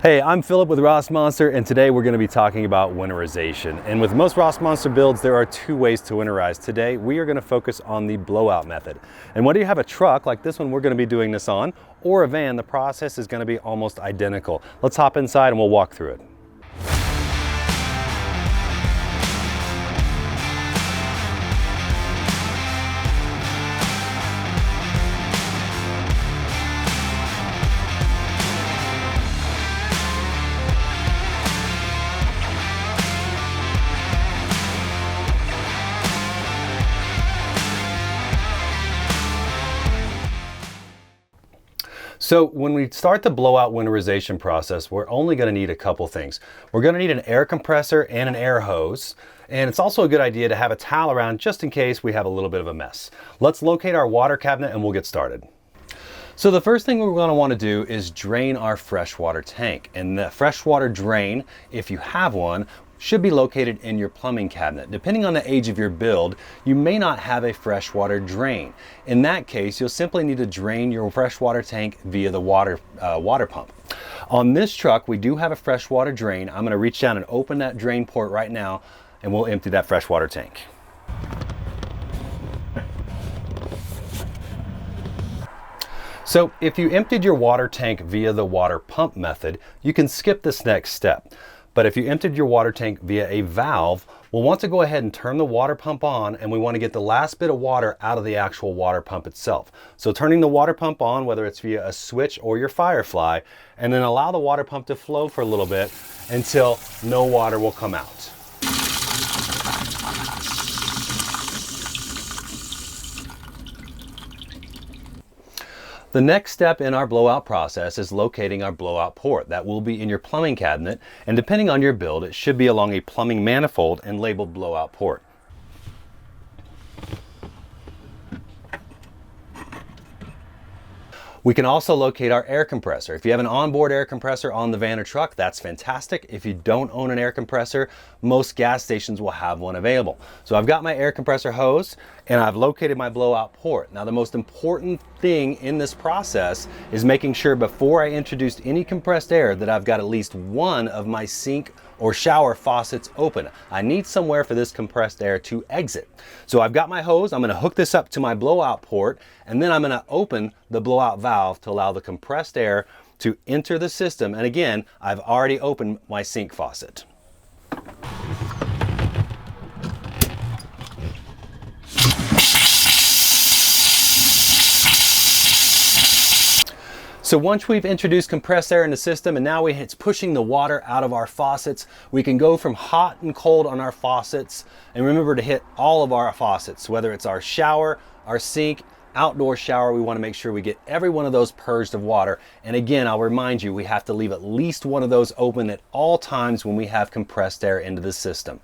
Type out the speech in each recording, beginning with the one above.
Hey, I'm Philip with Ross Monster, and today we're going to be talking about winterization. And with most Ross Monster builds, there are two ways to winterize. Today, we are going to focus on the blowout method. And whether you have a truck, like this one we're going to be doing this on, or a van, the process is going to be almost identical. Let's hop inside and we'll walk through it. So when we start the blowout winterization process, we're only going to need a couple things. We're going to need an air compressor and an air hose. And it's also a good idea to have a towel around just in case we have a little bit of a mess. Let's locate our water cabinet and we'll get started. So the first thing we're going to want to do is drain our freshwater tank. And the freshwater drain, if you have one, should be located in your plumbing cabinet. Depending on the age of your build, you may not have a freshwater drain. In that case, you'll simply need to drain your freshwater tank via the water pump. On this truck, we do have a freshwater drain. I'm going to reach down and open that drain port right now, and we'll empty that freshwater tank. So if you emptied your water tank via the water pump method, you can skip this next step. But if you emptied your water tank via a valve, we'll want to go ahead and turn the water pump on, and we want to get the last bit of water out of the actual water pump itself. So turning the water pump on, whether it's via a switch or your Firefly, and then allow the water pump to flow for a little bit until no water will come out. The next step in our blowout process is locating our blowout port. That will be in your plumbing cabinet, and depending on your build, it should be along a plumbing manifold and labeled blowout port. We can also locate our air compressor. If you have an onboard air compressor on the van or truck, that's fantastic. If you don't own an air compressor, most gas stations will have one available. So I've got my air compressor hose and I've located my blowout port. Now the most important thing in this process is making sure before I introduce any compressed air that I've got at least one of my sink or shower faucets open. I need somewhere for this compressed air to exit. So I've got my hose, I'm gonna hook this up to my blowout port, and then I'm gonna open the blowout valve to allow the compressed air to enter the system. And again, I've already opened my sink faucet. So once we've introduced compressed air in the system and now it's pushing the water out of our faucets, we can go from hot and cold on our faucets, and remember to hit all of our faucets, whether it's our shower, our sink, outdoor shower. We want to make sure we get every one of those purged of water. And again, I'll remind you, we have to leave at least one of those open at all times when we have compressed air into the system.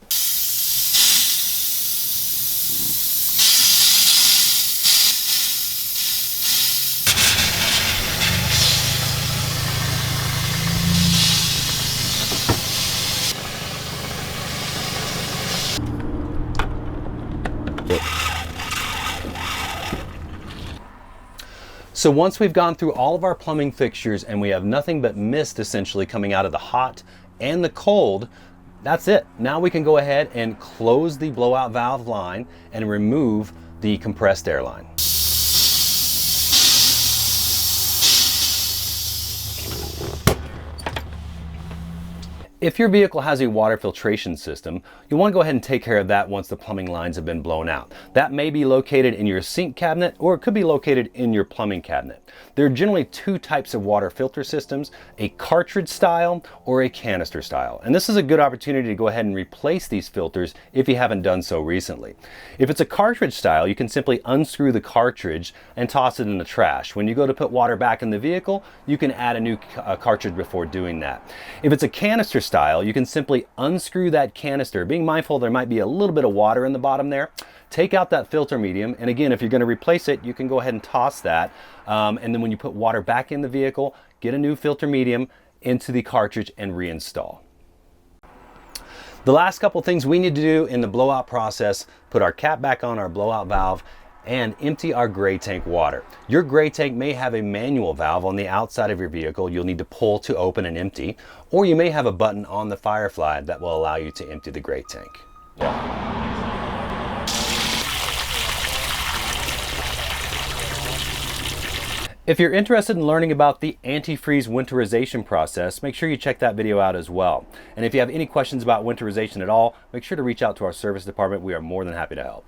So once we've gone through all of our plumbing fixtures and we have nothing but mist essentially coming out of the hot and the cold, that's it. Now we can go ahead and close the blowout valve line and remove the compressed air line. If your vehicle has a water filtration system, you want to go ahead and take care of that once the plumbing lines have been blown out. That may be located in your sink cabinet, or it could be located in your plumbing cabinet. There are generally two types of water filter systems, a cartridge style or a canister style. And this is a good opportunity to go ahead and replace these filters if you haven't done so recently. If it's a cartridge style, you can simply unscrew the cartridge and toss it in the trash. When you go to put water back in the vehicle, you can add a new cartridge before doing that. If it's a canister style, you can simply unscrew that canister, being mindful there might be a little bit of water in the bottom there. Take out that filter medium, and again, if you're going to replace it, you can go ahead and toss that, and then when you put water back in the vehicle, get a new filter medium into the cartridge and reinstall. The last couple things we need to do in the blowout process: put our cap back on our blowout valve and empty our gray tank water. Your gray tank may have a manual valve on the outside of your vehicle you'll need to pull to open and empty, or you may have a button on the Firefly that will allow you to empty the gray tank. If you're interested in learning about the antifreeze winterization process, make sure you check that video out as well. And if you have any questions about winterization at all, make sure to reach out to our service department. We are more than happy to help.